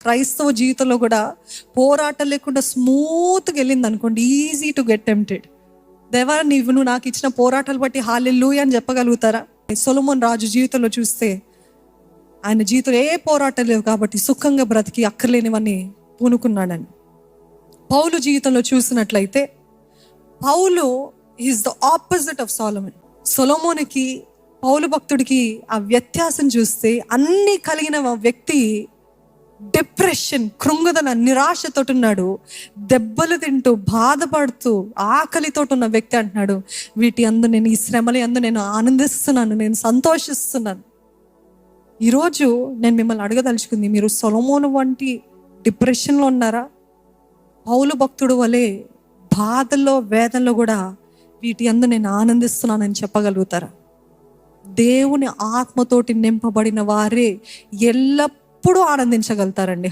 క్రైస్తవ జీవితంలో కూడా పోరాటం లేకుండా స్మూత్గా వెళ్ళింది అనుకోండి, ఈజీ టు గెట్ టెంప్టెడ్. దేవా నువ్వు నాకు ఇచ్చిన పోరాటాలు బట్టి హల్లెలూయా అని చెప్పగలుగుతారా? సొలొమోన్ రాజు జీవితంలో చూస్తే ఆయన జీవితంలో ఏ పోరాటం లేవు కాబట్టి సుఖంగా బ్రతికి అక్కర్లేనివన్నీ పూనుకున్నాడని. పౌలు జీవితంలో చూసినట్లయితే పౌలు is the opposite of Solomon. సొలొమోనుకి పౌలు భక్తుడికి ఆ వ్యత్యాసం చూస్తే అన్ని కలిగిన వ్యక్తి డిప్రెషన్, కృంగుదల, నిరాశతో ఉన్నాడు. దెబ్బలు తింటూ బాధపడుతూ ఆకలితో ఉన్న వ్యక్తి అంటున్నాడు, వీటి అందు నేను, ఈ శ్రమల యందు నేను ఆనందిస్తున్నాను, నేను సంతోషిస్తున్నాను. ఈరోజు నేను మిమ్మల్ని అడగదలుచుకుంది, మీరు సొలొమోను వంటి డిప్రెషన్లో ఉన్నారా? పౌలు భక్తుడు వలె బాధల్లో వేదనలో కూడా వీటి అందు నేను ఆనందిస్తున్నానని చెప్పగలుగుతారా? దేవుని ఆత్మతోటి నింపబడిన వారే ఎల్లప్పుడూ ఆనందించగలుగుతారండి.